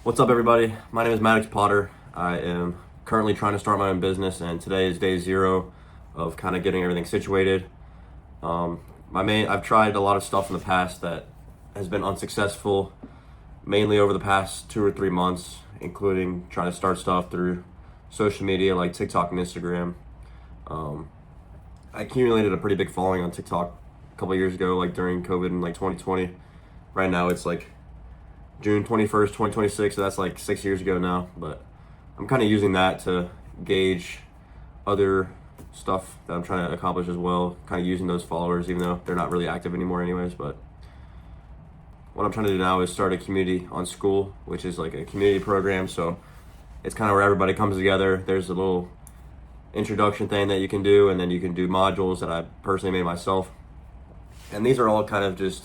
What's up, everybody? My name is Maddox Potter. I am currently trying to start my own business, and today is day zero of kind of getting everything situated. I've tried a lot of stuff in the past that has been unsuccessful, mainly over the past 2 or 3 months, including trying to start stuff through social media like TikTok and Instagram. I accumulated a pretty big following on TikTok a couple of years ago, like during COVID in like 2020. Right now, it's like June 21st, 2026, so that's like 6 years ago now, but I'm kind of using that to gauge other stuff that I'm trying to accomplish as well, kind of using those followers, even though they're not really active anymore anyways. But what I'm trying to do now is start a community on School, which is like a community program, so it's kind of where everybody comes together. There's a little introduction thing that you can do, and then you can do modules that I personally made myself, and these are all kind of just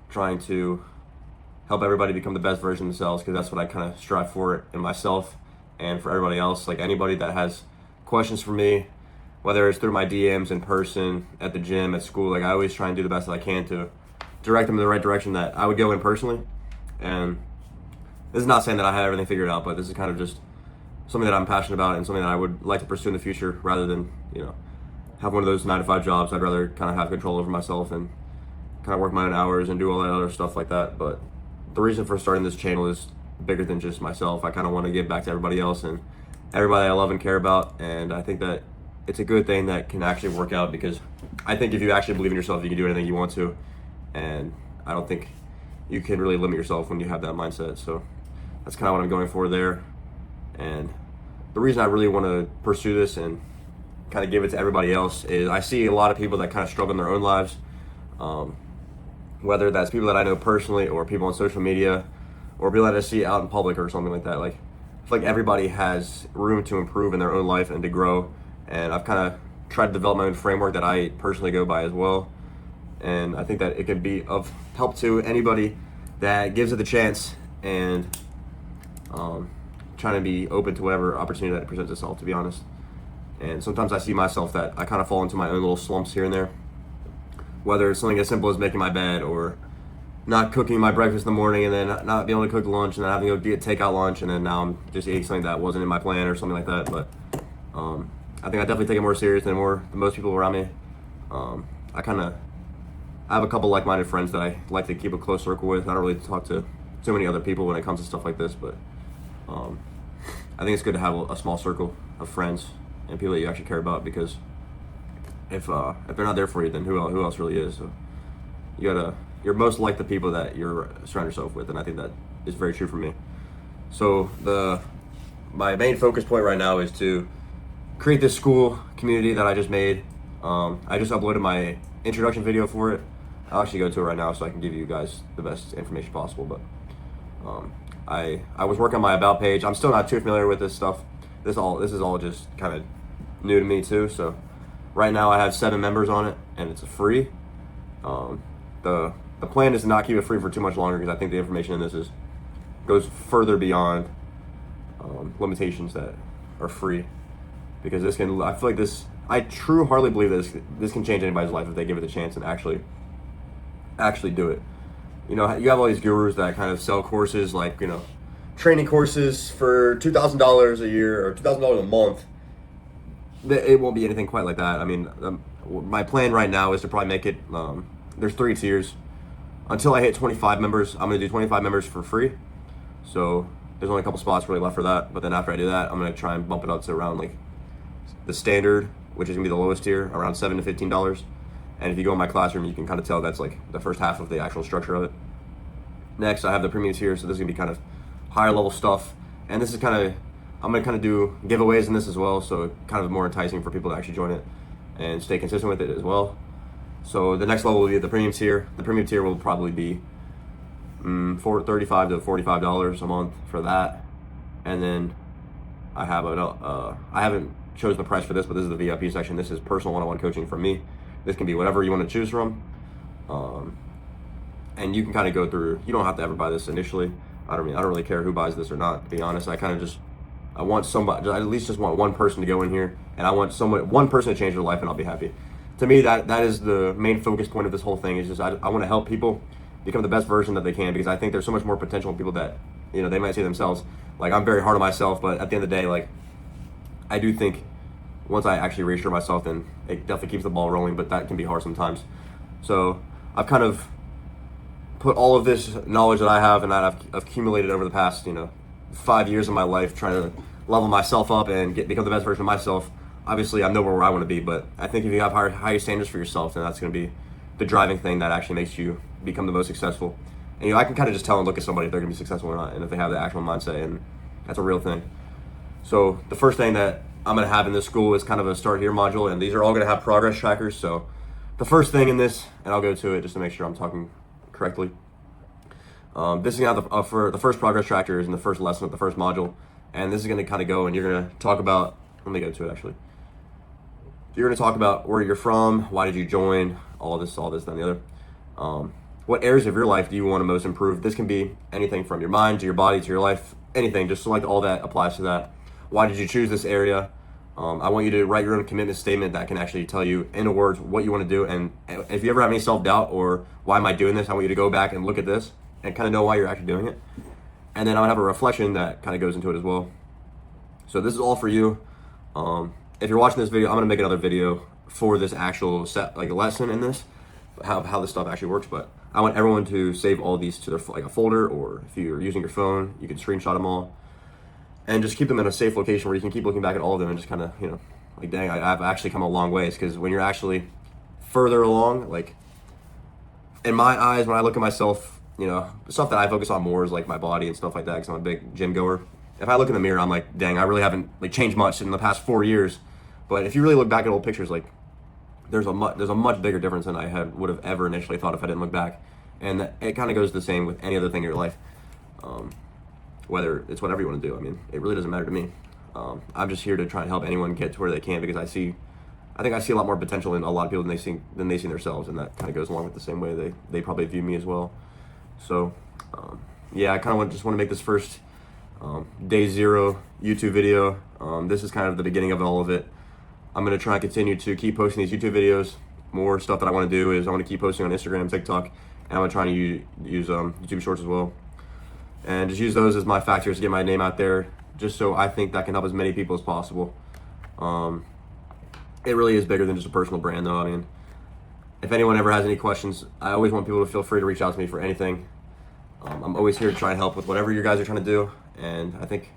trying to help everybody become the best version of themselves, because that's what I kind of strive for in myself and for everybody else. Like anybody that has questions for me, whether it's through my DMs, in person, at the gym, at school, like I always try and do the best that I can to direct them in the right direction that I would go in personally. And this is not saying that I have everything figured out, but this is kind of just something that I'm passionate about and something that I would like to pursue in the future, rather than, have one of those 9 to 5 jobs. I'd rather kind of have control over myself and kind of work my own hours and do all that other stuff like that. But the reason for starting this channel is bigger than just myself. I kind of want to give back to everybody else and everybody I love and care about. And I think that it's a good thing that can actually work out, because I think if you actually believe in yourself, you can do anything you want to. And I don't think you can really limit yourself when you have that mindset. So that's kind of what I'm going for there. And the reason I really want to pursue this and kind of give it to everybody else is I see a lot of people that kind of struggle in their own lives. Whether that's people that I know personally or people on social media or people that I see out in public or something like that. Like, I feel like everybody has room to improve in their own life and to grow. And I've kind of tried to develop my own framework that I personally go by as well. And I think that it can be of help to anybody that gives it the chance and trying to be open to whatever opportunity that presents itself, to be honest. And sometimes I see myself that I kind of fall into my own little slumps here and there. Whether it's something as simple as making my bed, or not cooking my breakfast in the morning and then not being able to cook lunch, and then having to go get takeout lunch, and then now I'm just eating something that wasn't in my plan or something like that. But I think I definitely take it more serious than most people around me. I have a couple like-minded friends that I like to keep a close circle with. I don't really talk to too many other people when it comes to stuff like this, but I think it's good to have a small circle of friends and people that you actually care about, because if they're not there for you, then who else really is? So you're most like the people that you're surrounding yourself with, and I think that is very true for me. So my main focus point right now is to create this school community that I just made. I just uploaded my introduction video for it. I'll actually go to it right now so I can give you guys the best information possible. But I was working on my about page. I'm still not too familiar with this stuff. This is all just kind of new to me too. So right now I have 7 members on it, and it's free. The plan is to not keep it free for too much longer, because I think the information in this goes further beyond limitations that are free. Because I feel like I hardly believe this can change anybody's life if they give it a chance and actually do it. You have all these gurus that kind of sell courses, like, training courses for $2,000 a year or $2,000 a month. It won't be anything quite like that. I mean, my plan right now is to probably make it, there's 3 tiers. Until I hit 25 members, I'm going to do 25 members for free. So there's only a couple spots really left for that. But then after I do that, I'm going to try and bump it up to around like the standard, which is going to be the lowest tier, around $7 to $15. And if you go in my classroom, you can kind of tell that's like the first half of the actual structure of it. Next, I have the premium tier, so this is going to be kind of higher level stuff. And this is I'm going to kind of do giveaways in this as well, so kind of more enticing for people to actually join it and stay consistent with it as well. So the next level will be the premium tier. The premium tier will probably be $35 to $45 a month for that. And then I haven't chosen the price for this, but this is the VIP section. This is personal one-on-one coaching from me. This can be whatever you want to choose from. And you can kind of go through, you don't have to ever buy this initially. I don't really care who buys this or not, to be honest. I want somebody, I at least just want one person to go in here, and I want one person to change their life, and I'll be happy. To me, that is the main focus point of this whole thing, is just I want to help people become the best version that they can, because I think there's so much more potential in people that they might say themselves, like, I'm very hard on myself, but at the end of the day, like, I do think once I actually reassure myself, then it definitely keeps the ball rolling, but that can be hard sometimes. So I've kind of put all of this knowledge that I have and that I've accumulated over the past, 5 years of my life, trying to level myself up and become the best version of myself. Obviously, I'm nowhere where I want to be, but I think if you have higher standards for yourself, then that's going to be the driving thing that actually makes you become the most successful. And I can kind of just tell and look at somebody if they're going to be successful or not, and if they have the actual mindset, and that's a real thing. So the first thing that I'm going to have in this school is kind of a start here module, and these are all going to have progress trackers. So the first thing in this, and I'll go to it just to make sure I'm talking correctly. This is going to have for the first progress tracker is in the first lesson of the first module, and this is going to kind of go, and you're going to talk about, let me go to it actually. You're going to talk about where you're from, why did you join, all this, then the other. What areas of your life do you want to most improve? This can be anything from your mind to your body to your life, anything. Just select all that applies to that. Why did you choose this area? I want you to write your own commitment statement that can actually tell you in words what you want to do. And if you ever have any self-doubt or why am I doing this, I want you to go back and look at this and kind of know why you're actually doing it. And then I would have a reflection that kind of goes into it as well. So this is all for you. If you're watching this video, I'm going to make another video for this actual set, like a lesson in this, how this stuff actually works. But I want everyone to save all these to their like a folder, or if you're using your phone, you can screenshot them all and just keep them in a safe location where you can keep looking back at all of them and just kind of, like, dang, I've actually come a long ways. Because when you're actually further along, like in my eyes, when I look at myself, stuff that I focus on more is like my body and stuff like that, because I'm a big gym goer. If I look in the mirror, I'm like, dang, I really haven't like changed much in the past 4 years. But if you really look back at old pictures, like there's a much bigger difference than I would have ever initially thought if I didn't look back. And it kind of goes the same with any other thing in your life, whether it's whatever you want to do. I mean, it really doesn't matter to me. I'm just here to try and help anyone get to where they can, because I think I see a lot more potential in a lot of people than they see in themselves, and that kind of goes along with the same way they probably view me as well. So I kind of just want to make this first day 0 YouTube video. This is kind of the beginning of all of it. I'm going to try and continue to keep posting these YouTube videos. More stuff that I want to do is I want to keep posting on Instagram, TikTok, and I'm going to try to use YouTube Shorts as well. And just use those as my factors to get my name out there, just so I think that can help as many people as possible. It really is bigger than just a personal brand, though. I mean, if anyone ever has any questions, I always want people to feel free to reach out to me for anything. I'm always here to try and help with whatever you guys are trying to do, and I think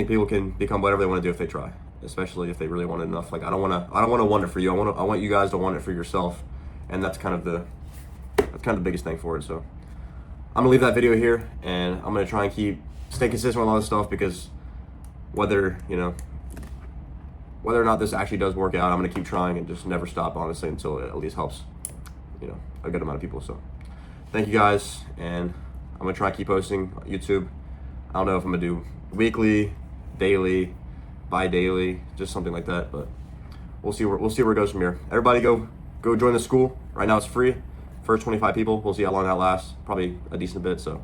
people can become whatever they want to do if they try, especially if they really want it enough. Like I don't want to want it for you. I want you guys to want it for yourself, and that's kind of the biggest thing for it. So I'm gonna leave that video here, and I'm gonna try and stay consistent with all this stuff, because whether or not this actually does work out, I'm gonna keep trying and just never stop, honestly, until it at least helps a good amount of people. So thank you guys, and I'm gonna try and keep posting on YouTube. I don't know if I'm gonna do weekly, daily, bi-daily, just something like that, but we'll see where it goes from here. Everybody go join the school. Right now it's free. First 25 people. We'll see how long that lasts. Probably a decent bit, so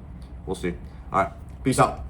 we'll see. All right, peace out.